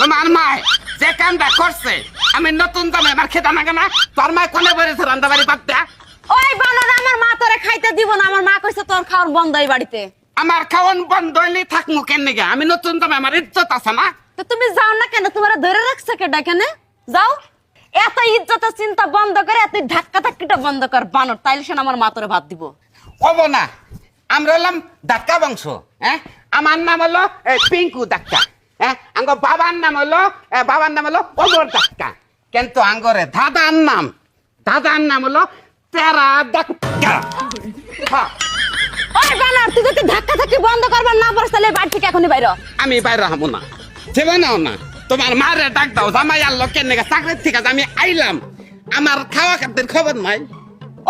তোমার মায় যে কামটা করছে আমি নতুন দামে আমার খেতে না কেনা তোর মায় কোনে বেড়েছে রান্না বাড়ি বাদ দেয়া ওই বানর আমার মা তোরে খাইতে দিব না। আমার মা কইছে তোর খাওয়ার বন্ধ এই বাড়িতে। আমার খাওয়ান বন্ধ হইলে থাকমু কেন গে আমি নতুন দামে আমার ইজ্জত আছে না। তো তুমি যাও না কেন? তোমার ধরে রাখছে কেডা কেন? যাও, এত ইজ্জতের চিন্তা বন্ধ করে এত ধাক্কা ধাক্কিটা বন্ধ কর বানর, তাইলে সে আমার মা তোরে ভাত দিব। কব না আমরা হলাম ডাক্কা বংশ। হ্যাঁ, আমার নাম হলো পিঙ্কু ডাক্কা। হ্যাঁ, আঙ্গ বাবার নাম হলো অমর ডাক্কা। কিন্তু আঙ্গরে দাদার নাম হলো তেরা ডাক্কা। হ্যাঁ, ওই বানর, তুই যদি ধাক্কা ধাক্কি বন্ধ করবার না পারছ তাহলে বাড়ি থেকে এখনই বাইরে। আমি বাইরে হবো না, জীবনেও না। তোমার মারে ডাক দাও, জামাই আর লোকের নেগে চাকরির থেকে আমি আইলাম, আমার খাওয়া খাদ্যের খবর নাই।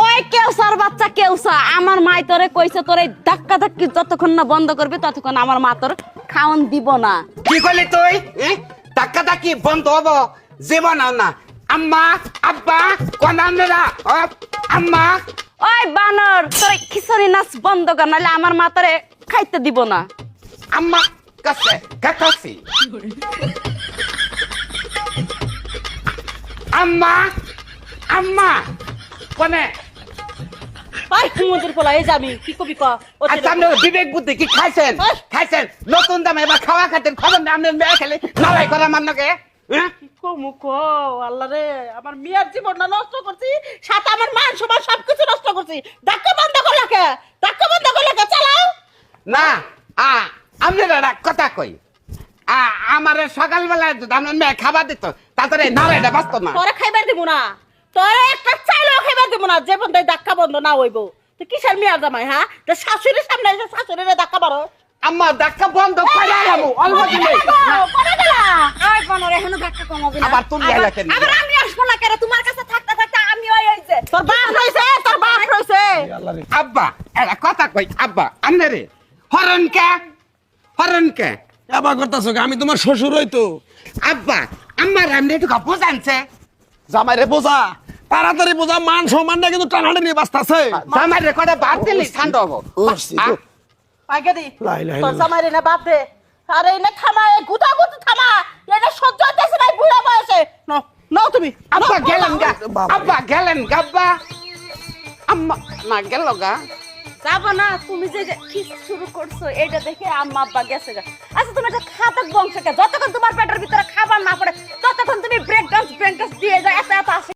ওই কেউসার বাচ্চা কেউসা, আমার মা তোরে কইছে তোরে ধাক্কা ধাক্কি যতক্ষণ না বন্ধ করবি ততক্ষণ আমার মা তোর খাওন দিব না। কি করলি তুই? ধাক্কা ধাক্কি বন্ধ হবো জীবনেও না। আম্মা আব্বা কোনানেরা আম্মা। ওই বানর, তোর খিচুড়ি নাচ বন্ধ কর, নাহলে আমার মা তোরে খাইতে দিব না। আম্মা কাছে কাকাসি আম্মা আম্মা কোনে? ওই কুমুদের পোলা এই যাবি কি কবি ক? আচ্ছা, আপনি বিবেক বুদ্ধি কি খাইছেন? নতুন দামে এবার খাওয়া খাতেন খবর না আপনি মেয়ে খেলে নালাই করা মান্নকে। আল্লাহ রে, আমার মেয়ের জীবনটা নষ্ট করছি, সাথে আমার মান সম্মান সবকিছু নষ্ট করছি। ধাক্কা বন্ধ করলে কে? চালাও না। আপনি কথা কই, আমার সকালবেলা আপনার মেয়ে খাবার দিত, তারপরে নালাইটা বাঁচত না। তোরে খাইবার দিব না, তোরে একটা চাইলেও খাইবার দিব না যে বন্ধ ধাক্কা বন্ধ না হইব। তো কিসের মেয়ের জামাই? হ্যাঁ, তো শাশুড়ির সামনে এসে শাশুড়িরে ধাক্কা মারো। আম্মা ধাক্কা বন্ধ করে আলামু অল্প দিলে ওই বানর এখনো ধাক্কা কমাবি না। আবার তুমি আইলা কেন? আবার আমি আসবো না কেন? তোমার কাছে থাকতে থাকতে আমি ওই হইছে। তোর বাপ রইছে। আব্বা এরা কথা কই, আব্বা আমনে রে হরণ কে আবার করতেছো? আমি তোমার শ্বশুর হই তো। আব্বা আমার আমনে একটু বুঝানছে। জামাই রে বোঝা, তাড়াতাড়ি বোঝা, মান সম্মানটা কিন্তু টানাটা নিয়ে বাঁচতেছে। জামাই রে কথা বাদ দিলি ঠান্ডা হবো। আগে দি লাই লাই তোর জামাই রে না বাদ দে। আরে এনে থামা, এ গুটা থামা। এটা সহ্য হইতেছে না বুড়া বয়সে। নাও তুমি। আব্বা গেলেন গা, আব্বা গেলেন গাব্বা। আম্মা না গেল গা। যাবো না, তুমি যে কি শুরু করছো এটা দেখে আম্মা আব্বা গেছে গা। আচ্ছা, তুমি একটা খাতক বংশকে, যতক্ষণ তোমার পেটের ভিতরে খাবার না পড়ে ততক্ষণ তুমি ব্রেক ডান্স দিয়ে যাও, এত আসে।